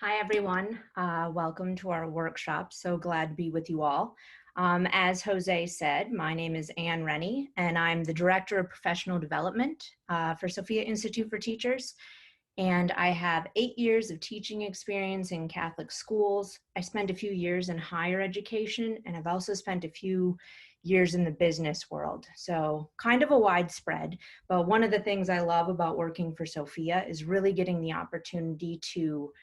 Hi, everyone. Welcome to our workshop. So glad to be with you all. As Jose said, my name is Anne Rennie, and I'm the Director of Professional Development for Sophia Institute for Teachers. And I have 8 years of teaching experience in Catholic schools. I spent a few years in higher education, and I've also spent a few years in the business world. So kind of a widespread, but one of the things I love about working for Sophia is really getting the opportunity to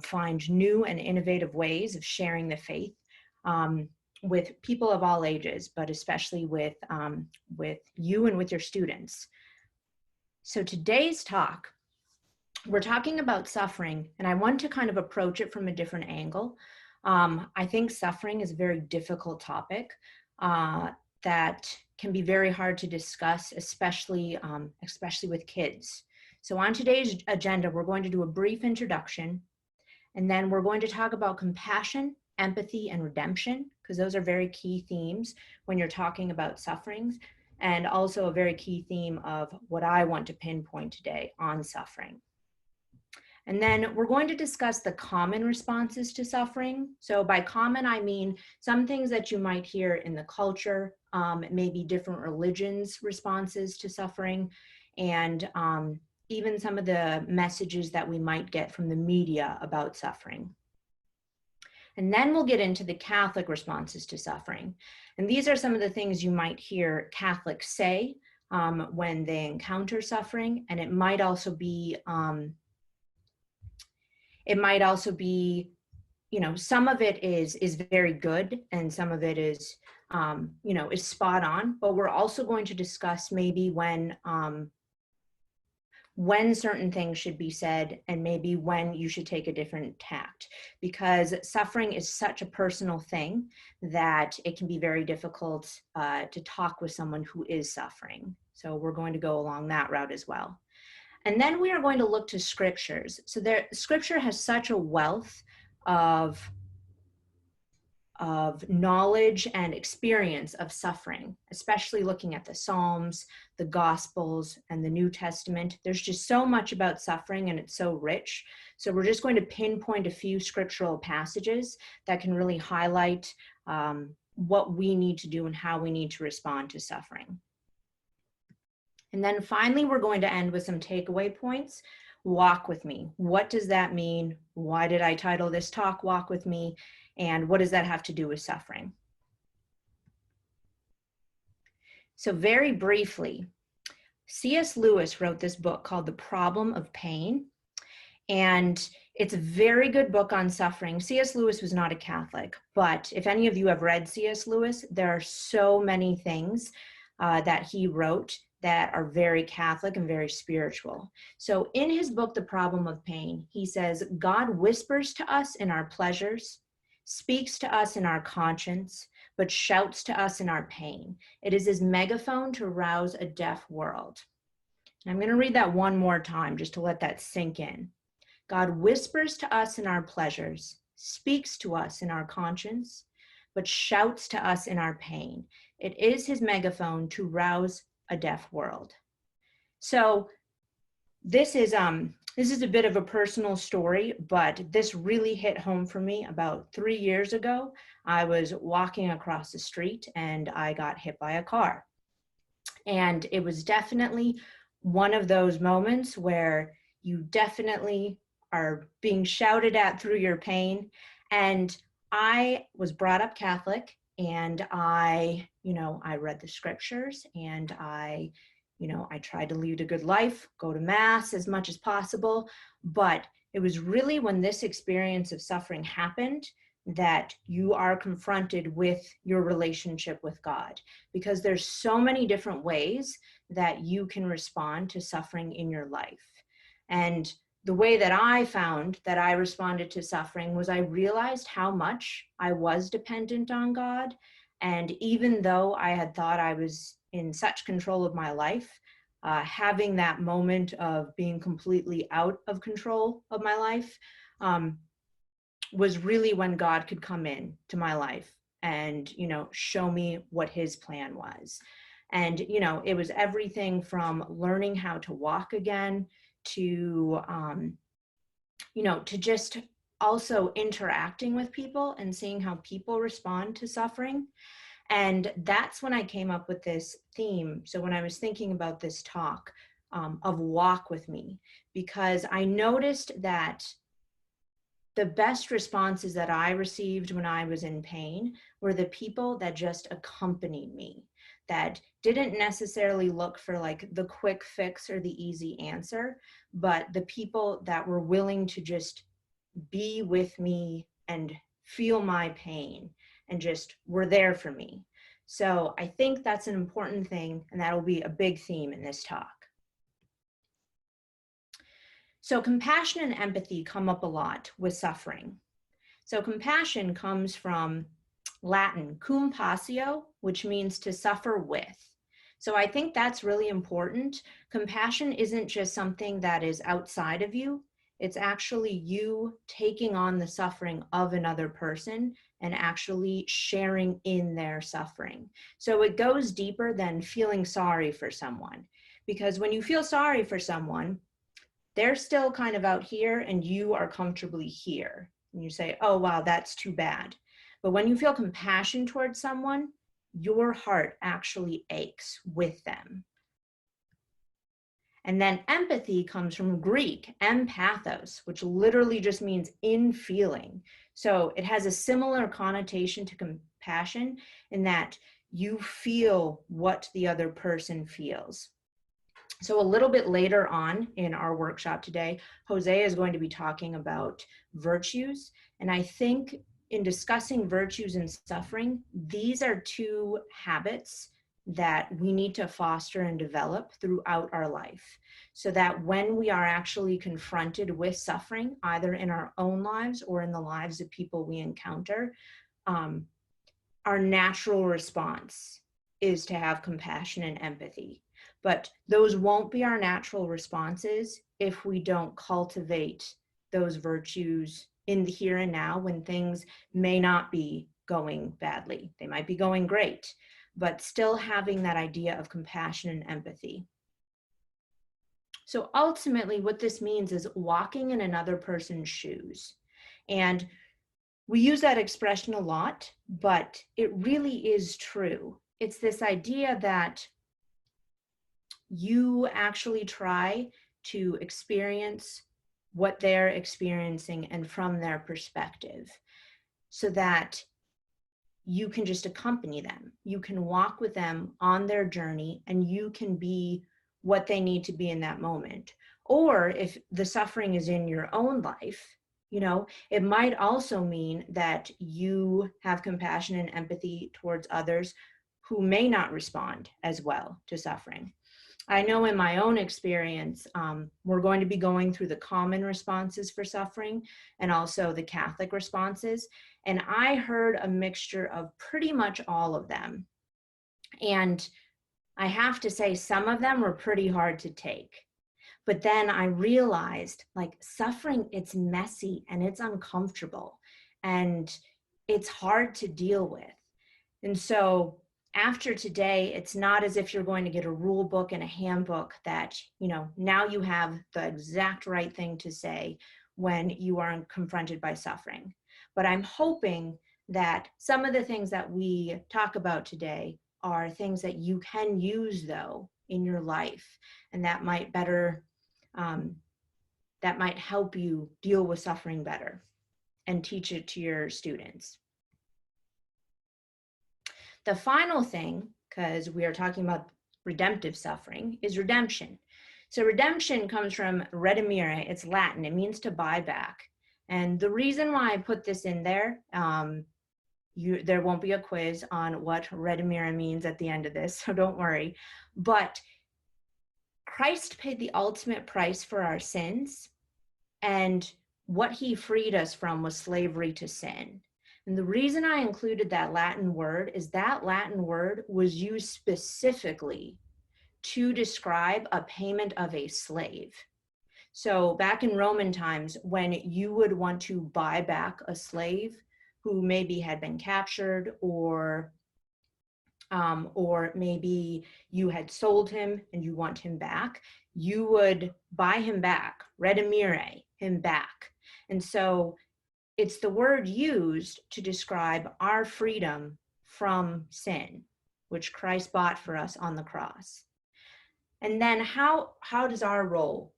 find new and innovative ways of sharing the faith with people of all ages, but especially with you and with your students. So today's talk, we're talking about suffering, and I want to kind of approach it from a different angle. I think suffering is a very difficult topic that can be very hard to discuss, especially with kids. So on today's agenda, we're going to do a brief introduction, and then we're going to talk about compassion, empathy, and redemption, because those are very key themes when you're talking about sufferings, and also a very key theme of what I want to pinpoint today on suffering. And then we're going to discuss the common responses to suffering. So by common, I mean some things that you might hear in the culture, maybe different religions' responses to suffering, and even some of the messages that we might get from the media about suffering. And then we'll get into the Catholic responses to suffering. And these are some of the things you might hear Catholics say when they encounter suffering. And it might also be, you know, some of it is very good and some of it is, you know, is spot on. But we're also going to discuss maybe when certain things should be said and maybe when you should take a different tact, because suffering is such a personal thing that it can be very difficult to talk with someone who is suffering. So we're going to go along that route as well. And then we are going to look to scriptures. So scripture has such a wealth of knowledge and experience of suffering, especially looking at the Psalms, the Gospels, and the New Testament. There's just so much about suffering and it's so rich. So we're just going to pinpoint a few scriptural passages that can really highlight what we need to do and how we need to respond to suffering. And then finally, we're going to end with some takeaway points. Walk with me. What does that mean? Why did I title this talk Walk with Me? And what does that have to do with suffering? So very briefly, C.S. Lewis wrote this book called The Problem of Pain. And it's a very good book on suffering. C.S. Lewis was not a Catholic, but if any of you have read C.S. Lewis, there are so many things that he wrote that are very Catholic and very spiritual. So in his book, The Problem of Pain, he says, God whispers to us in our pleasures, speaks to us in our conscience, but shouts to us in our pain. It is his megaphone to rouse a deaf world. And I'm going to read that one more time just to let that sink in. God whispers to us in our pleasures, speaks to us in our conscience, but shouts to us in our pain. It is his megaphone to rouse a deaf world. So this is a bit of a personal story, but this really hit home for me about 3 years ago. I was walking across the street and I got hit by a car. And it was definitely one of those moments where you definitely are being shouted at through your pain. And I was brought up Catholic, and I read the scriptures, and I tried to lead a good life, go to mass as much as possible. But it was really when this experience of suffering happened that you are confronted with your relationship with God, because there's so many different ways that you can respond to suffering in your life. And the way that I found that I responded to suffering was I realized how much I was dependent on God. And even though I had thought I was in such control of my life, having that moment of being completely out of control of my life was really when God could come in to my life and, show me what his plan was. And, it was everything from learning how to walk again to, to just also interacting with people and seeing how people respond to suffering. And that's when I came up with this theme. So when I was thinking about this talk, of walk with me, because I noticed that the best responses that I received when I was in pain were the people that just accompanied me, that didn't necessarily look for like the quick fix or the easy answer, but the people that were willing to just be with me and feel my pain and just were there for me. So I think that's an important thing, and that'll be a big theme in this talk. So compassion and empathy come up a lot with suffering. So compassion comes from Latin, cum passio, which means to suffer with. So I think that's really important. Compassion isn't just something that is outside of you. It's actually you taking on the suffering of another person and actually sharing in their suffering. So it goes deeper than feeling sorry for someone, because when you feel sorry for someone, they're still kind of out here and you are comfortably here. And you say, oh, wow, that's too bad. But when you feel compassion towards someone, your heart actually aches with them. And then empathy comes from Greek, empathos, which literally just means in feeling. So it has a similar connotation to compassion in that you feel what the other person feels. So a little bit later on in our workshop today, Jose is going to be talking about virtues. And I think in discussing virtues and suffering, these are two habits that we need to foster and develop throughout our life, so that when we are actually confronted with suffering, either in our own lives or in the lives of people we encounter, our natural response is to have compassion and empathy. But those won't be our natural responses if we don't cultivate those virtues in the here and now when things may not be going badly. They might be going great, but still having that idea of compassion and empathy. So ultimately, what this means is walking in another person's shoes. And we use that expression a lot, but it really is true. It's this idea that you actually try to experience what they're experiencing and from their perspective, so that you can just accompany them. You can walk with them on their journey and you can be what they need to be in that moment. Or if the suffering is in your own life, you know, it might also mean that you have compassion and empathy towards others who may not respond as well to suffering. I know in my own experience, we're going to be going through the common responses for suffering and also the Catholic responses. And I heard a mixture of pretty much all of them. And I have to say, some of them were pretty hard to take. But then I realized, like, suffering, it's messy and it's uncomfortable and it's hard to deal with. And so after today, it's not as if you're going to get a rule book and a handbook that, you know, now you have the exact right thing to say when you are confronted by suffering. But I'm hoping that some of the things that we talk about today are things that you can use, though, in your life, and that might help you deal with suffering better and teach it to your students. The final thing, because we are talking about redemptive suffering, is redemption. So redemption comes from redimere. It's Latin. It means to buy back. And the reason why I put this in there, there won't be a quiz on what redimere means at the end of this, so don't worry. But Christ paid the ultimate price for our sins, and what he freed us from was slavery to sin. And the reason I included that Latin word is that Latin word was used specifically to describe a payment of a slave. So back in Roman times, when you would want to buy back a slave who maybe had been captured, or maybe you had sold him and you want him back, you would buy him back, redimere him back. And so it's the word used to describe our freedom from sin, which Christ bought for us on the cross. And then how does our role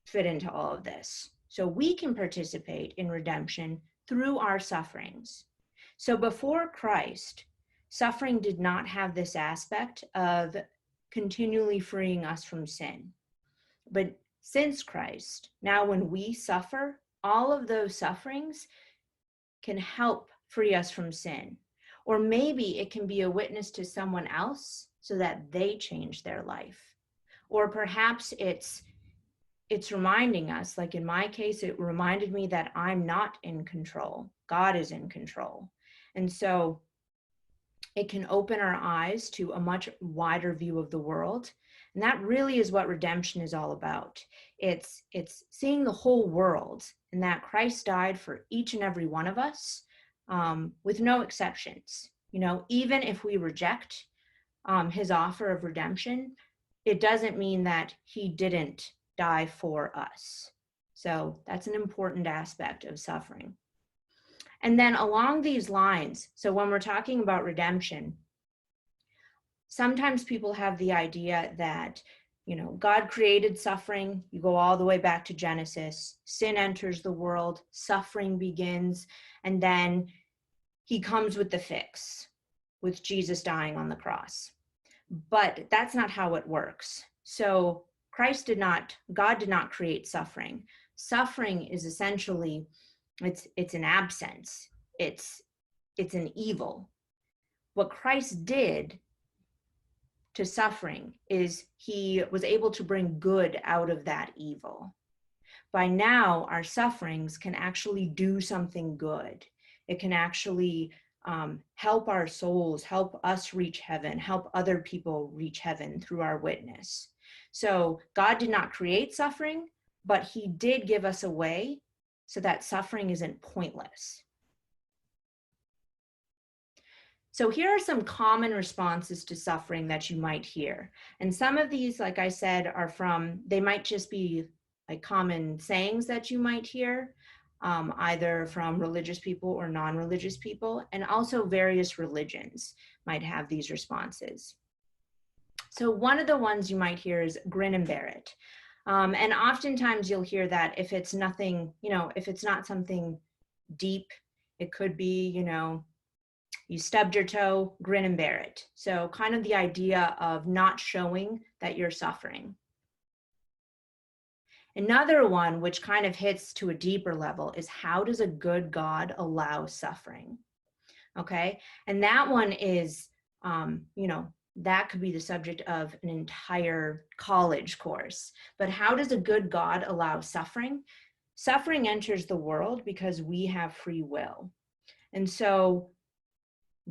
fit into all of this? So we can participate in redemption through our sufferings. So before Christ, suffering did not have this aspect of continually freeing us from sin. But since Christ, now when we suffer, all of those sufferings can help free us from sin. Or maybe it can be a witness to someone else so that they change their life. Or perhaps it's reminding us, like in my case, it reminded me that I'm not in control. God is in control. And so it can open our eyes to a much wider view of the world. And that really is what redemption is all about. It's seeing the whole world, and that Christ died for each and every one of us, with no exceptions. You know, even if we reject his offer of redemption, it doesn't mean that he didn't die for us. So that's an important aspect of suffering. And then along these lines, so when we're talking about redemption, sometimes people have the idea that, you know, God created suffering. You go all the way back to Genesis. Sin enters the world, suffering begins, and then he comes with the fix, with Jesus dying on the cross. But that's not how it works. So God did not create suffering. Suffering is essentially, it's an absence. It's an evil. What Christ did to suffering is he was able to bring good out of that evil. By now, our sufferings can actually do something good. It can actually help our souls, help us reach heaven, help other people reach heaven through our witness. So God did not create suffering, but he did give us a way so that suffering isn't pointless. So here are some common responses to suffering that you might hear. And some of these, like I said, they might just be like common sayings that you might hear, either from religious people or non-religious people, and also various religions might have these responses. So one of the ones you might hear is grin and bear it. And oftentimes you'll hear that if it's nothing, if it's not something deep, it could be, you stubbed your toe, grin and bear it. So kind of the idea of not showing that you're suffering. Another one, which kind of hits to a deeper level, is how does a good God allow suffering? Okay, and that one is, that could be the subject of an entire college course. But how does a good God allow suffering? Suffering enters the world because we have free will. And so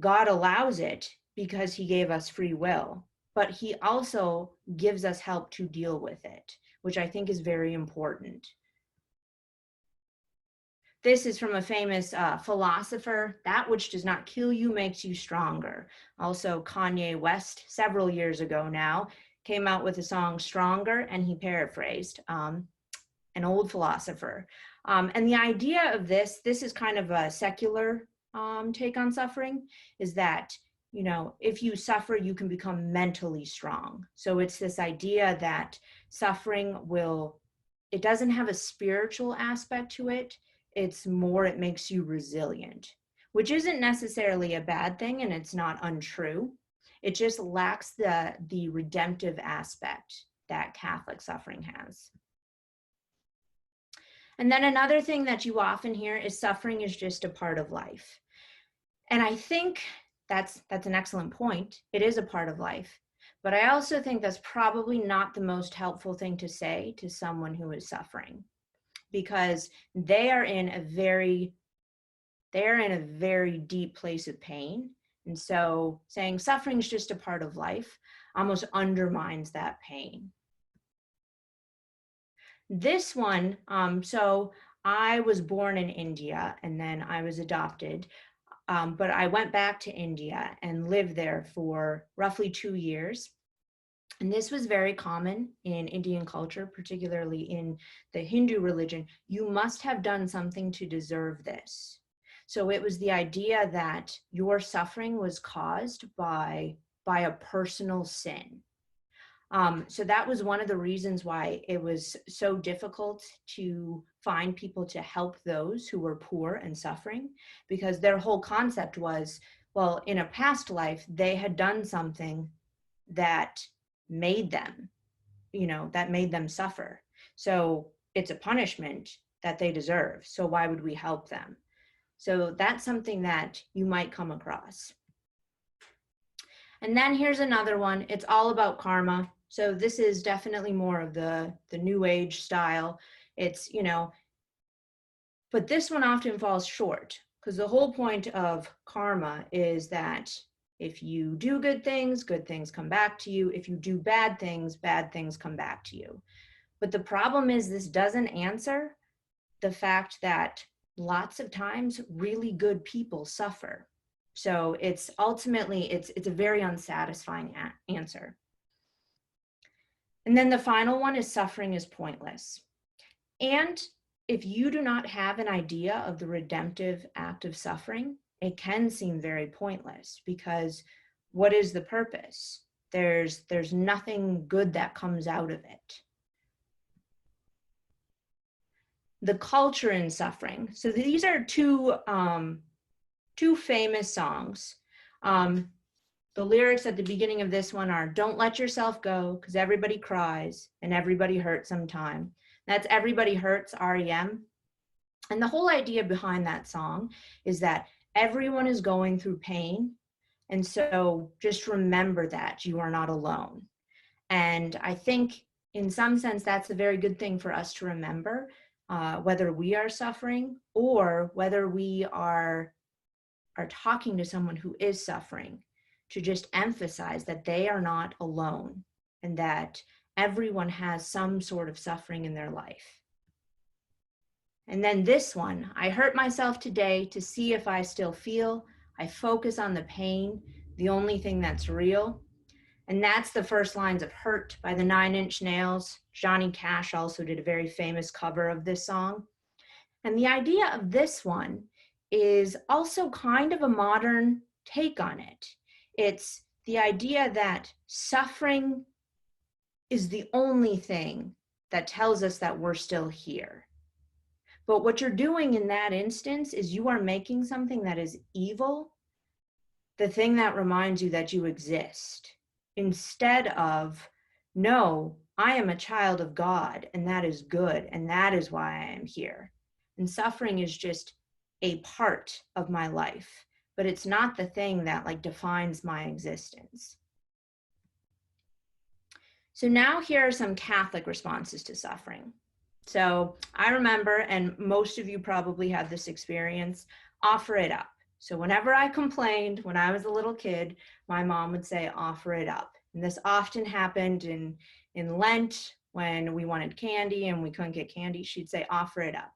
God allows it because he gave us free will, but he also gives us help to deal with it, which I think is very important. This is from a famous philosopher: that which does not kill you makes you stronger. Also, Kanye West, several years ago now, came out with a song, Stronger, and he paraphrased an old philosopher. And the idea of this is kind of a secular take on suffering, is that, if you suffer, you can become mentally strong. So it's this idea that suffering it doesn't have a spiritual aspect to it. It's more, it makes you resilient, which isn't necessarily a bad thing, and it's not untrue. It just lacks the redemptive aspect that Catholic suffering has. And then another thing that you often hear is suffering is just a part of life. And I think that's an excellent point. It is a part of life. But I also think that's probably not the most helpful thing to say to someone who is suffering, because they are in a very deep place of pain. And so saying suffering is just a part of life almost undermines that pain. This one, so I was born in India and then I was adopted, but I went back to India and lived there for roughly 2 years. And this was very common in Indian culture, particularly in the Hindu religion. You must have done something to deserve this. So it was the idea that your suffering was caused by a personal sin. So that was one of the reasons why it was so difficult to find people to help those who were poor and suffering, because their whole concept was, well, in a past life, they had done something that made them, that made them suffer. So it's a punishment that they deserve. So why would we help them? So that's something that you might come across. And then here's another one. It's all about karma. So this is definitely more of the new age style. It's, but this one often falls short, because the whole point of karma is that if you do good things come back to you. If you do bad things come back to you. But the problem is this doesn't answer the fact that lots of times really good people suffer. So it's ultimately, it's a very unsatisfying answer. And then the final one is suffering is pointless. And if you do not have an idea of the redemptive act of suffering, it can seem very pointless, because what is the purpose? There's nothing good that comes out of it. The culture in suffering. So these are two famous songs. The lyrics at the beginning of this one are, "Don't let yourself go, because everybody cries and everybody hurts sometime." That's Everybody Hurts, REM. And the whole idea behind that song is that everyone is going through pain. And so just remember that you are not alone. And I think in some sense, that's a very good thing for us to remember, whether we are suffering or whether we are talking to someone who is suffering, to just emphasize that they are not alone and that everyone has some sort of suffering in their life. And then this one, "I hurt myself today to see if I still feel. I focus on the pain, the only thing that's real." And that's the first lines of "Hurt" by the Nine Inch Nails. Johnny Cash also did a very famous cover of this song. And the idea of this one is also kind of a modern take on it. It's the idea that suffering is the only thing that tells us that we're still here. But what you're doing in that instance is you are making something that is evil the thing that reminds you that you exist, instead of, no, I am a child of God and that is good and that is why I am here. And suffering is just a part of my life, but it's not the thing that defines my existence. So now here are some Catholic responses to suffering. So I remember, and most of you probably had this experience, offer it up. So whenever I complained when I was a little kid, my mom would say, offer it up. And this often happened in Lent when we wanted candy and we couldn't get candy. She'd say, offer it up.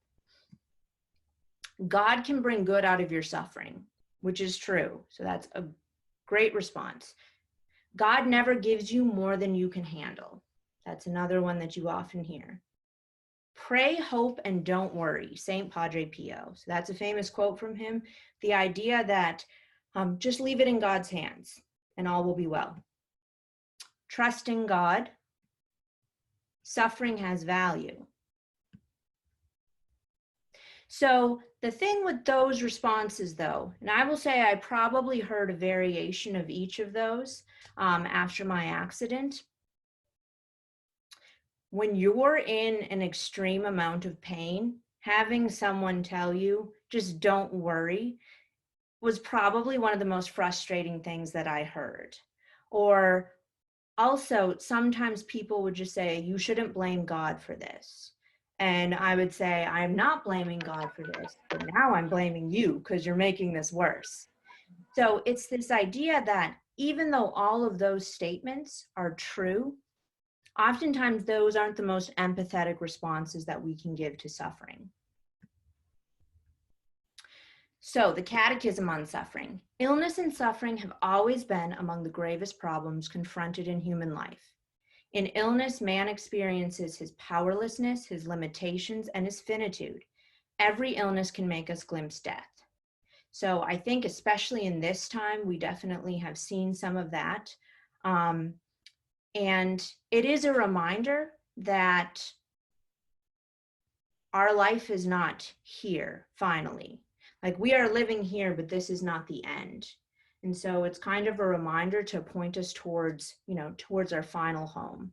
God can bring good out of your suffering, which is true. So that's a great response. God never gives you more than you can handle. That's another one that you often hear. Pray, hope, and don't worry, St. Padre Pio. So that's a famous quote from him. The idea that just leave it in God's hands and all will be well. Trust in God. Suffering has value. So the thing with those responses, though, and I will say I probably heard a variation of each of those after my accident. When you're in an extreme amount of pain, having someone tell you, just don't worry, was probably one of the most frustrating things that I heard. Or also, sometimes people would just say, you shouldn't blame God for this. And I would say, I'm not blaming God for this, but now I'm blaming you because you're making this worse. So it's this idea that even though all of those statements are true, oftentimes those aren't the most empathetic responses that we can give to suffering. So the Catechism on Suffering. Illness and suffering have always been among the gravest problems confronted in human life. In illness, man experiences his powerlessness, his limitations, and his finitude. Every illness can make us glimpse death. So I think especially in this time, we definitely have seen some of that. And it is a reminder that our life is not here, finally. Like, we are living here, but this is not the end. And so it's kind of a reminder to point us towards, towards our final home.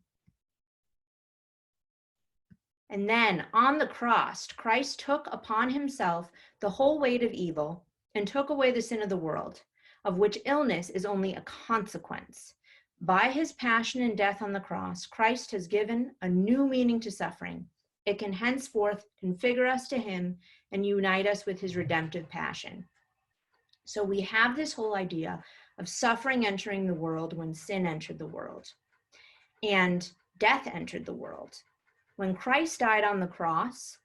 And then on the cross, Christ took upon himself the whole weight of evil and took away the sin of the world, of which illness is only a consequence. By his passion and death on the cross, Christ has given a new meaning to suffering. It can henceforth configure us to him and unite us with his redemptive passion. So we have this whole idea of suffering entering the world when sin entered the world, and death entered the world. When Christ died on the cross,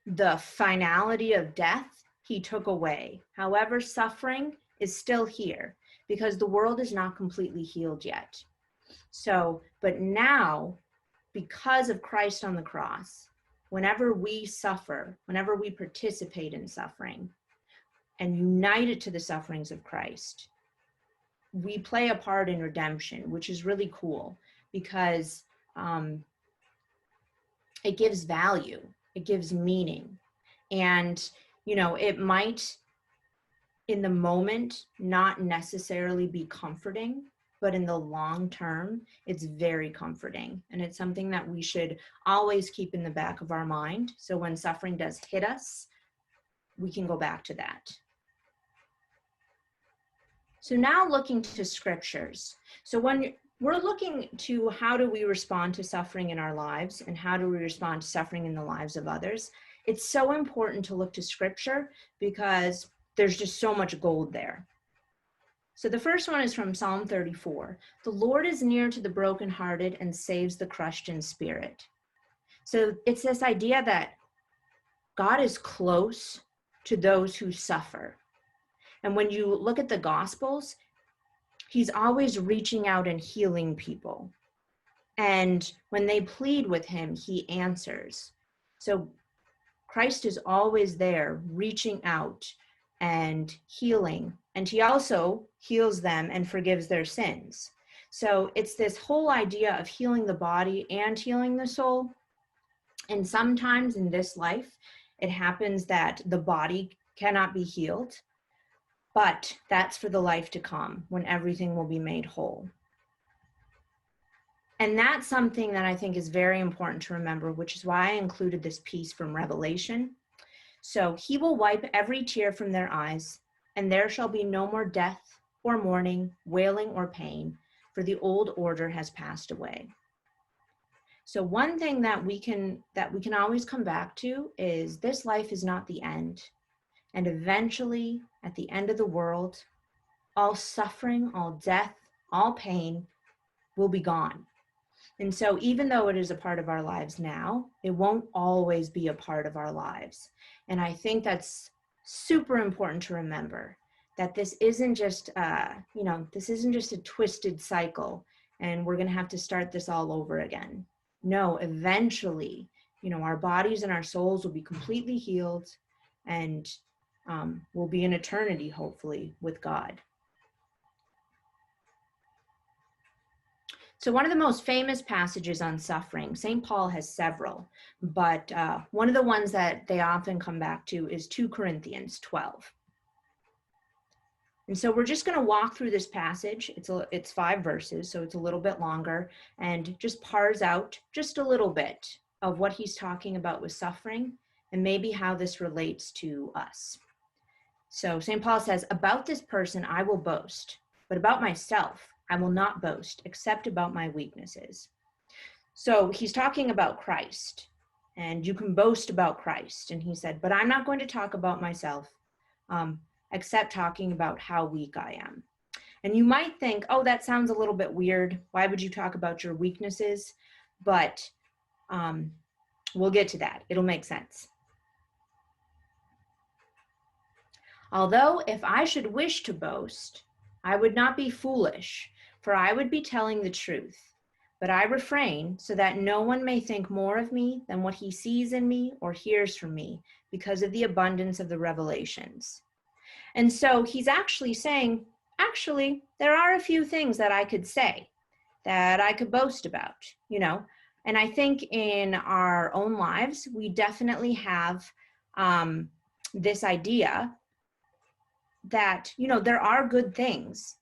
the finality of death he took away. However, suffering is still here because the world is not completely healed yet. So, but now, because of Christ on the cross, whenever we suffer, whenever we participate in suffering and united to the sufferings of Christ, we play a part in redemption, which is really cool because it gives value, it gives meaning. And, it might in the moment not necessarily be comforting, but in the long term, it's very comforting. And it's something that we should always keep in the back of our mind. So when suffering does hit us, we can go back to that. So now looking to scriptures. So when we're looking to how do we respond to suffering in our lives and how do we respond to suffering in the lives of others, it's so important to look to scripture because there's just so much gold there. So the first one is from Psalm 34. The Lord is near to the brokenhearted and saves the crushed in spirit. So it's this idea that God is close to those who suffer. And when you look at the Gospels, he's always reaching out and healing people. And when they plead with him, he answers. So Christ is always there reaching out and healing. And he also heals them and forgives their sins. So it's this whole idea of healing the body and healing the soul. And sometimes in this life, it happens that the body cannot be healed, but that's for the life to come when everything will be made whole. And that's something that I think is very important to remember, which is why I included this piece from Revelation. So he will wipe every tear from their eyes, and there shall be no more death or mourning, wailing or pain, for the old order has passed away. So one thing that we can always come back to is this life is not the end. And eventually, at the end of the world, all suffering, all death, all pain will be gone. And so even though it is a part of our lives now, it won't always be a part of our lives. And I think that's super important to remember, that this isn't just, this isn't just a twisted cycle and we're going to have to start this all over again. No, eventually, our bodies and our souls will be completely healed and we'll be in eternity, hopefully, with God. So one of the most famous passages on suffering, St. Paul has several, but one of the ones that they often come back to is 2 Corinthians 12. And so we're just going to walk through this passage. It's 5 verses, so it's a little bit longer, and just parse out just a little bit of what he's talking about with suffering and maybe how this relates to us. So St. Paul says, about this person I will boast, but about myself I will not boast except about my weaknesses. So he's talking about Christ, and you can boast about Christ. And he said, but I'm not going to talk about myself, except talking about how weak I am. And you might think, oh, that sounds a little bit weird. Why would you talk about your weaknesses? But we'll get to that. It'll make sense. Although if I should wish to boast, I would not be foolish, for I would be telling the truth. But I refrain so that no one may think more of me than what he sees in me or hears from me because of the abundance of the revelations. And so he's actually saying, actually, there are a few things that I could say, that I could boast about, you know. And I think in our own lives, we definitely have this idea that, you know, there are good things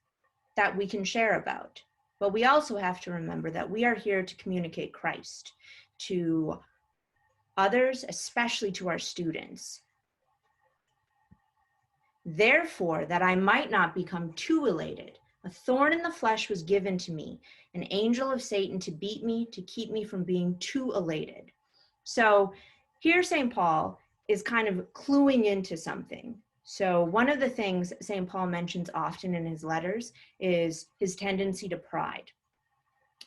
that we can share about. But we also have to remember that we are here to communicate Christ to others, especially to our students. Therefore, that I might not become too elated, a thorn in the flesh was given to me, an angel of Satan to beat me, to keep me from being too elated. So here St. Paul is kind of cluing into something. So one of the things St. Paul mentions often in his letters is his tendency to pride.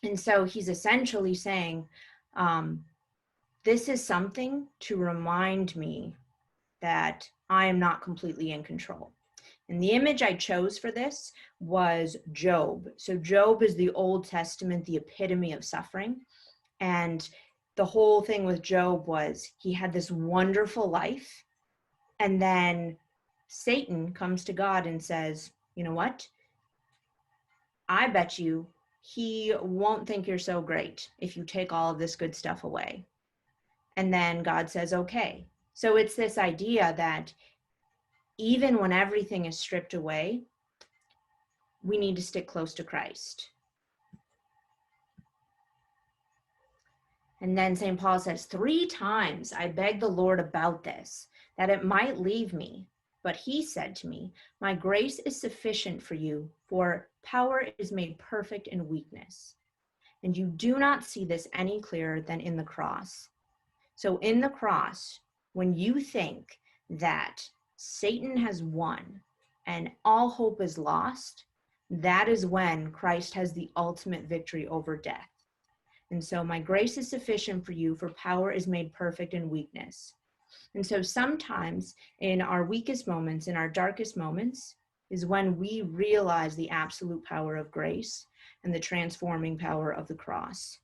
And so he's essentially saying, this is something to remind me that I am not completely in control. And the image I chose for this was Job. So Job is the Old Testament, the epitome of suffering. And the whole thing with Job was he had this wonderful life. And then Satan comes to God and says, you know what? I bet you he won't think you're so great if you take all of this good stuff away. And then God says, okay. So it's this idea that even when everything is stripped away, we need to stick close to Christ. And then St. Paul says, 3 times I begged the Lord about this, that it might leave me. But he said to me, my grace is sufficient for you, for power is made perfect in weakness. And you do not see this any clearer than in the cross. So in the cross, when you think that Satan has won and all hope is lost, that is when Christ has the ultimate victory over death. And so my grace is sufficient for you, for power is made perfect in weakness. And so sometimes in our weakest moments, in our darkest moments, is when we realize the absolute power of grace and the transforming power of the cross.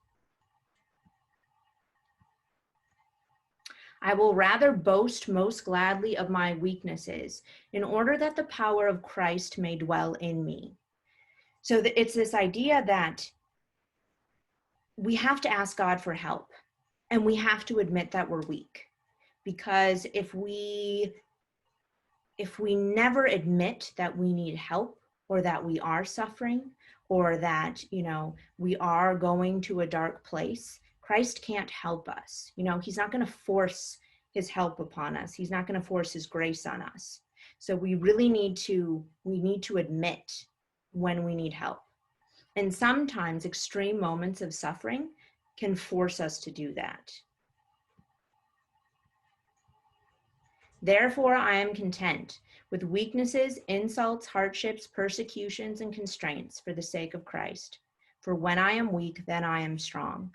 I will rather boast most gladly of my weaknesses, in order that the power of Christ may dwell in me. So it's this idea that we have to ask God for help, and we have to admit that we're weak. Because if we never admit that we need help, or that we are suffering, or that, you know, we are going to a dark place, Christ can't help us. You know, he's not going to force his help upon us. He's not going to force his grace on us. So we really need to admit when we need help. And sometimes extreme moments of suffering can force us to do that. Therefore, I am content with weaknesses, insults, hardships, persecutions, and constraints for the sake of Christ. For when I am weak, then I am strong.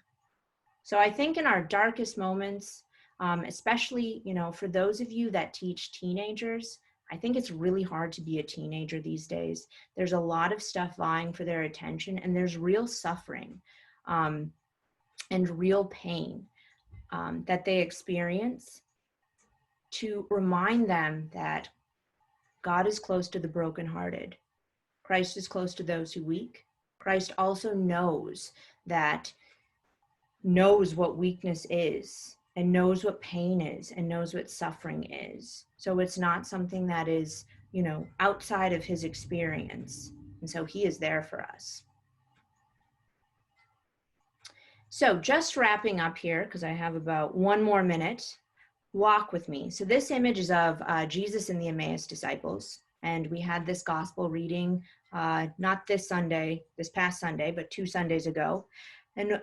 So I think in our darkest moments, especially, you know, for those of you that teach teenagers, I think it's really hard to be a teenager these days. There's a lot of stuff vying for their attention, and there's real suffering and real pain that they experience, to remind them that God is close to the brokenhearted. Christ is close to those who are weak. Christ also knows what weakness is, and knows what pain is, and knows what suffering is. So it's not something that is, you know, outside of his experience. And so he is there for us. So just wrapping up here, because I have about 1 more minute, walk with me. So this image is of Jesus and the Emmaus disciples. And we had this gospel reading, not this past Sunday, but 2 Sundays ago. And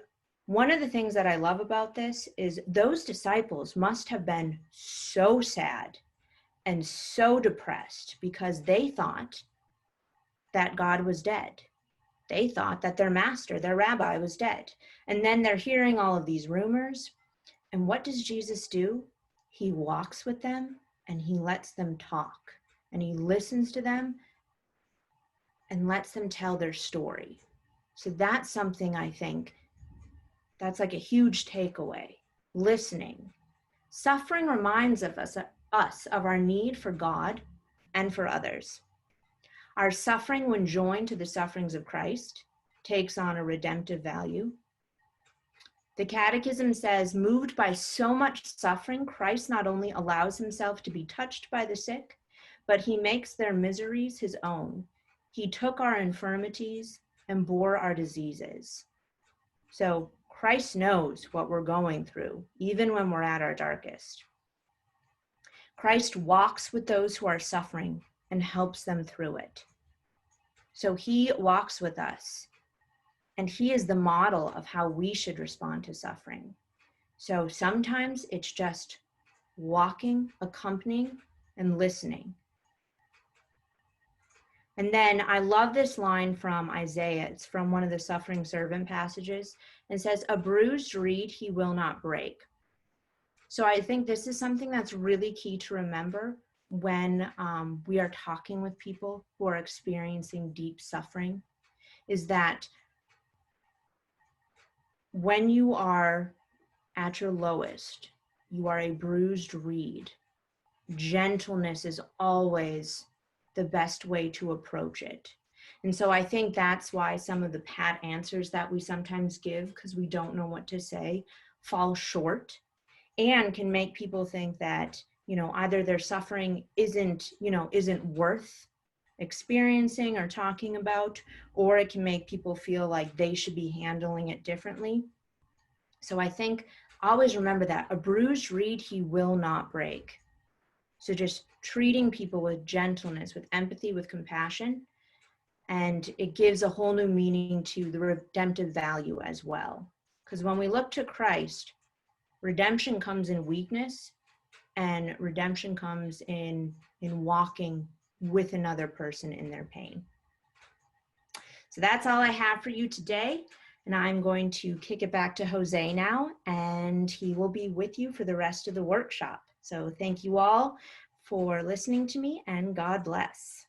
one of the things that I love about this is those disciples must have been so sad and so depressed, because they thought that God was dead. They thought that their master, their rabbi, was dead. And then they're hearing all of these rumors. And what does Jesus do? He walks with them and he lets them talk, and he listens to them and lets them tell their story. So that's something I think That's like a huge takeaway. Listening. Suffering reminds us of our need for God and for others. Our suffering, when joined to the sufferings of Christ, takes on a redemptive value. The Catechism says, moved by so much suffering, Christ not only allows himself to be touched by the sick, but he makes their miseries his own. He took our infirmities and bore our diseases. So Christ knows what we're going through, even when we're at our darkest. Christ walks with those who are suffering and helps them through it. So he walks with us, and he is the model of how we should respond to suffering. So sometimes it's just walking, accompanying, and listening. And then I love this line from Isaiah. It's from one of the suffering servant passages, and says, a bruised reed he will not break. So I think this is something that's really key to remember when we are talking with people who are experiencing deep suffering, is that when you are at your lowest, you are a bruised reed. Gentleness is always the best way to approach it. And so I think that's why some of the pat answers that we sometimes give, because we don't know what to say, fall short and can make people think that, either their suffering isn't worth experiencing or talking about, or it can make people feel like they should be handling it differently. So I think always remember that a bruised reed he will not break. So just treating people with gentleness, with empathy, with compassion, and it gives a whole new meaning to the redemptive value as well. Because when we look to Christ, redemption comes in weakness, and redemption comes in walking with another person in their pain. So that's all I have for you today. And I'm going to kick it back to Jose now, and he will be with you for the rest of the workshop. So thank you all for listening to me, and God bless.